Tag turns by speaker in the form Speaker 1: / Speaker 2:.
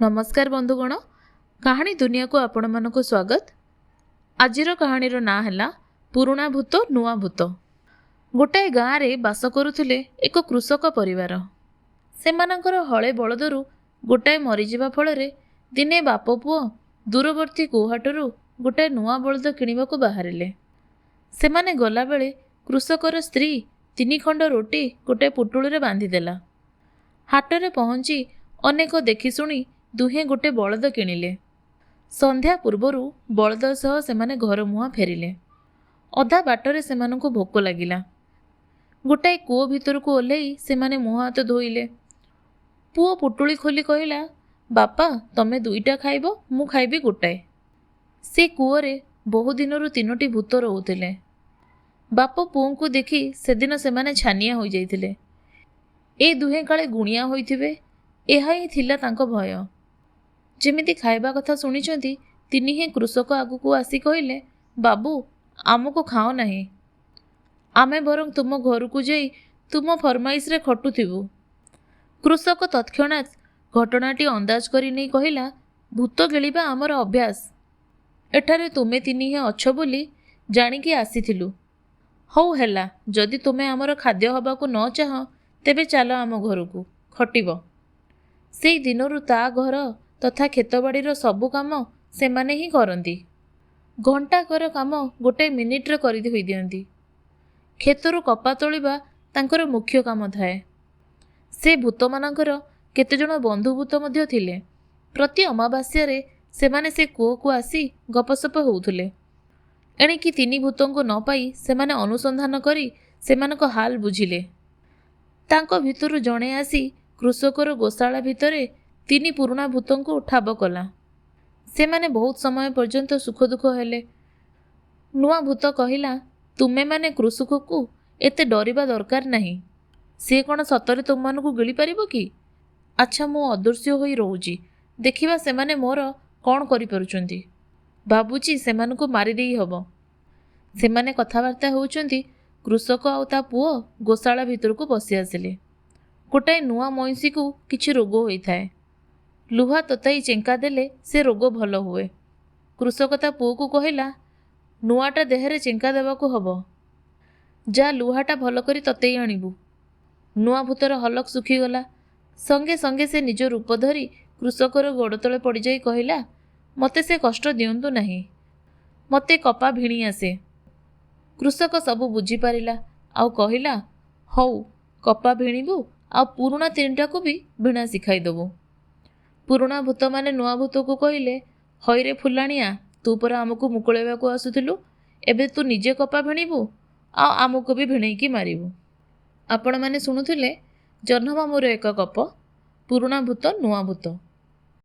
Speaker 1: नमस्कार बंधुगण, कहानी दुनिया को आपण मानक स्वागत। आजिर कहानीर ना है पुराणा भूत नुआ भूत। गोटाए गाँव में बास करुले एक कृषक परिवार। सेमानंकर हले बलदरू गोटाए मरीजा फल दिने बाप पुओ दूरवर्ती कौहाटरू गोटाए नुआ बलद किणवाक बाहरिले। सेमाने गला बेले कृषकर स्त्री 3 खंड रोटी गोटे पुटुल बांधिदेला। हाटरे पहुँची अनेक देखी शुणी दुहें गोटे बलद किणिले। संध्या पूर्वरु बलद सह सेमाने घर मुहां फेरिले। अधा बाटरे सेमानंकु भोक लागिला। गोटाए कूओ भितरकु ओह्लैई सेमाने मुहां हाथ धोइले। पुओ पुटुली खोली कहिला, बापा तमे 2टा खाइबो, मु खाइबी गोटाए। से कूओरे बहु दिनरु 3टी भूत रहुथिले। बाप पुओंकु देखि सेदिन सेमाने छानिया होई जाइथिले। ए दुहें काले गुणिया होइथिबे, एहा ही थिला तांको भय। जेमिति खाइबा कथा शुणिचंती तिनिहे कृषक आगुकू आसी कहिले, बाबू आमको खाओ नहीं, आमे बरं तुम घरकू जाई तुम फरमाइश रे खटुथिबु। कृषक तत्क्षणात घटनाटी अंदाज करी नहीं कहिला, भूत गेलिबा आमर अभ्यास। एठारे तुमे तिनिहे अछ बोली जानिकी आसीथिलु। हौ हेला, जदि तुमे आमर खाद्य हबाकू न चाह तेबे चाल आम घरकू खटिब। सेई दिनरु ता घर तथा खेतबाड़ीर सबु काम सेमाने ही करती। घंटाकर काम गोटे मिनिट्रे करि होई दियंती। खेतरु कपा तोलिबा तांकर मुख्य काम थाए। से भूत मानकर केतेजण बंधु भूत मध्य थिले। प्रति अमावास्यारे सेमाने से कूओ को आसी गपसप होउथुले। एणिकी 3 भूतंको न पाई सेमाने अनुसंधान करी सेमानक हाल बुझिले। तांको भितरु जणे आसी कृषकर गोशाला भितरे 3 पुराणा भूतंको ठाब कला। सेमाने बहुत समय पर्यंत सुख दुख हेले। नुआ भूत कहिला, तुमे माने कृषक को एते डरिबा दरकार नहीं। से कौन सतरे तुम मानकू गिली पारिबो कि? अच्छा मु अदृश्य होई रहूची, देखिबा सेमाने मोर कौन करि परुचंती। बाबूजी सेमानकू मारी देई हबो। सेमाने कथावार्ता होउचंती। कृषक आउ ता पुओ गोशाला भितरकू पसि आसिले। गोटाए नुआ मईसी को किछि रोग होई थाए। लुहा तताई चेंका देले से रोग भल हुए। कृषक ता पुओ को कहिला, नुआटा देहरे चेंका देबाकू हबो, जा लुहाटा भल करी ततेई आनिबू। नुआ भूतर हलक सुखीगला। संगे संगे से निज रूप धरी कृषकर गोड़ तले पड़ जाई कहिला, मते से कष्ट दियंतु नहीं, मते कपा भिणी आसे। कृषक सबु बुझी पारिला आउ कहिला, हौ कपा भिणीबू आ पुरुणा 3टा को भी भिणा सिखाई दबू। पुरुणा भूत माने नुआ भूत को कहिले, हईरे फुलाणिया तू पर आमको मुकुळेबाकू आसुथिलु, एबे तू निजे कपा भिणीबू आ आमको भी भिणेईकी मारिबू। आपण माने सुनुथिले जह्नमामूर एक गप, पुरुणा भूत नुआ भूत।